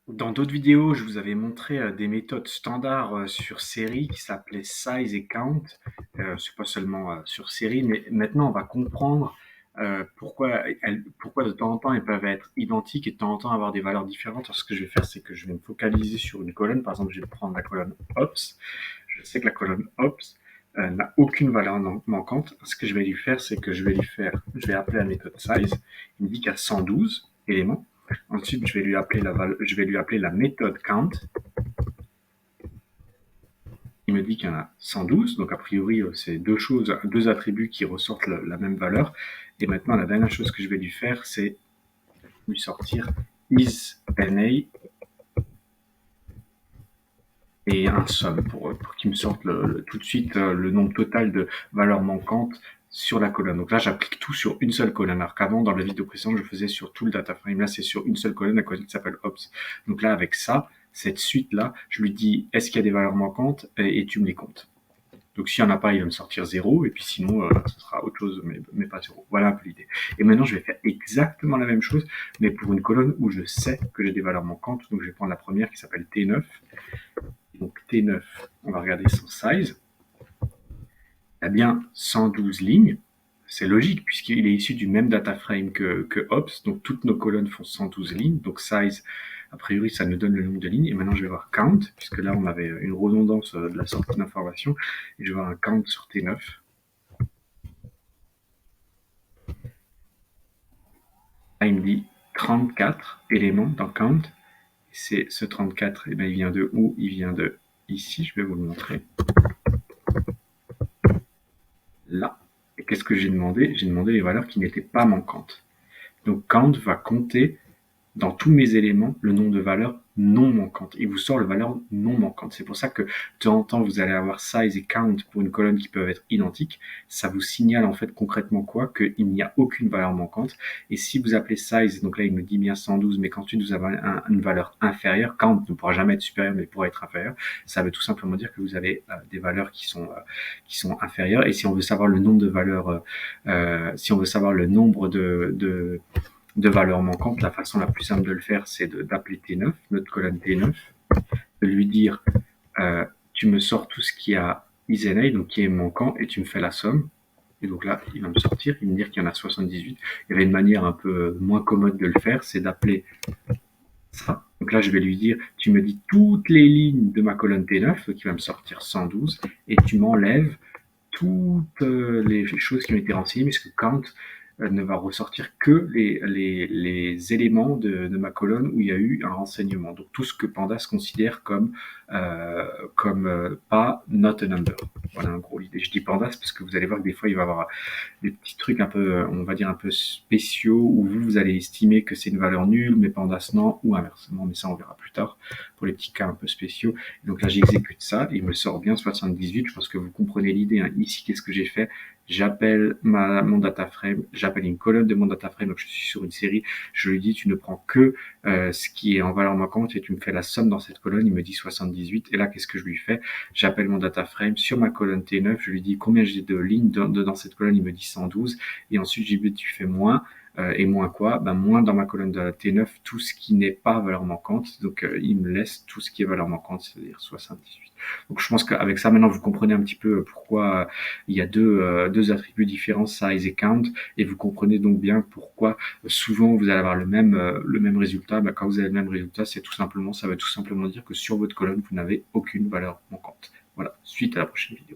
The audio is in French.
Dans d'autres vidéos, je vous avais montré des méthodes standards sur série qui s'appelaient size et count. C'est pas seulement sur série, mais maintenant on va comprendre pourquoi de temps en temps elles peuvent être identiques et de temps en temps avoir des valeurs différentes. Alors, ce que je vais faire, c'est que je vais me focaliser sur une colonne. Par exemple, je vais prendre la colonne ops. Je sais que la colonne ops n'a aucune valeur manquante. Ce que je vais lui faire, c'est que je vais appeler la méthode size. Il me dit qu'il y a 112 éléments. Ensuite, je vais lui appeler la méthode count. Il me dit qu'il y en a 112, donc a priori, c'est deux attributs qui ressortent la même valeur. Et maintenant, la dernière chose que je vais lui faire, c'est lui sortir isNA et un sum pour qu'il me sorte tout de suite le nombre total de valeurs manquantes sur la colonne. Donc là, j'applique tout sur une seule colonne. Alors qu'avant, dans la vidéo précédente, je faisais sur tout le data frame. Là, c'est sur une seule colonne, la colonne qui s'appelle ops. Donc là, avec ça, cette suite-là, je lui dis, est-ce qu'il y a des valeurs manquantes et tu me les comptes. Donc s'il n'y en a pas, il va me sortir 0, et puis sinon, ce sera autre chose, mais pas 0. Voilà un peu l'idée. Et maintenant, je vais faire exactement la même chose, mais pour une colonne où je sais que j'ai des valeurs manquantes. Donc je vais prendre la première qui s'appelle T9. Donc T9, on va regarder son size. Il a bien 112 lignes. C'est logique puisqu'il est issu du même data frame que ops. Donc toutes nos colonnes font 112 lignes. Donc size, a priori, ça nous donne le nombre de lignes. Et maintenant, je vais voir count, puisque là, on avait une redondance de la sortie d'information. Et je vais voir un count sur T9. Là, il me dit 34 éléments dans count. C'est ce 34, et bien, il vient de où? Il vient de ici. Je vais vous le montrer. Là. Et qu'est-ce que j'ai demandé? J'ai demandé les valeurs qui n'étaient pas manquantes. Donc count va compter dans tous mes éléments le nombre de valeurs non manquantes. Il vous sort les valeurs non manquantes. C'est pour ça que de temps en temps, vous allez avoir size et count pour une colonne qui peuvent être identiques. Ça vous signale en fait concrètement quoi? Qu'il n'y a aucune valeur manquante. Et si vous appelez size, donc là il me dit bien 112, mais qu'ensuite vous avez une valeur inférieure, count ne pourra jamais être supérieur, mais pourra être inférieur, ça veut tout simplement dire que vous avez des valeurs qui sont inférieures. Et si on veut savoir le nombre de valeurs, si on veut savoir le nombre de valeurs manquantes, la façon la plus simple de le faire, c'est d'appeler T9, notre colonne T9, de lui dire tu me sors tout ce qui a isNA, donc qui est manquant, et tu me fais la somme. Et donc là, il va me sortir, il va me dire qu'il y en a 78. Il y avait une manière un peu moins commode de le faire, c'est d'appeler ça. Donc là, je vais lui dire, tu me dis toutes les lignes de ma colonne T9, qui va me sortir 112, et tu m'enlèves toutes les choses qui ont été renseignées, puisque count ne va ressortir que les éléments de ma colonne où il y a eu un renseignement. Donc tout ce que Pandas considère comme pas not a number. Voilà en gros l'idée. Je dis Pandas parce que vous allez voir que des fois il va y avoir des petits trucs un peu, on va dire un peu spéciaux où vous allez estimer que c'est une valeur nulle, mais Pandas non, ou inversement, mais ça on verra plus tard pour les petits cas un peu spéciaux. Et donc là j'exécute ça, il me sort bien 78, je pense que vous comprenez l'idée. Hein. Ici, qu'est-ce que j'ai fait? J'appelle mon data frame, j'appelle une colonne de mon data frame, donc je suis sur une série, je lui dis tu ne prends que ce qui est en valeur manquante et tu me fais la somme dans cette colonne, il me dit 78, et là qu'est-ce que je lui fais? J'appelle mon data frame sur ma colonne T9, je lui dis combien j'ai de lignes dans cette colonne, il me dit 112, et ensuite j'ai dit tu fais moins, et moins quoi? Ben moins dans ma colonne de la T9 tout ce qui n'est pas valeur manquante, donc il me laisse tout ce qui est valeur manquante, c'est-à-dire 78. Donc je pense qu'avec ça maintenant vous comprenez un petit peu pourquoi il y a deux attributs différents, size et count, et vous comprenez donc bien pourquoi souvent vous allez avoir le même résultat. Ben, quand vous avez le même résultat, ça veut tout simplement dire que sur votre colonne vous n'avez aucune valeur manquante. Voilà, suite à la prochaine vidéo.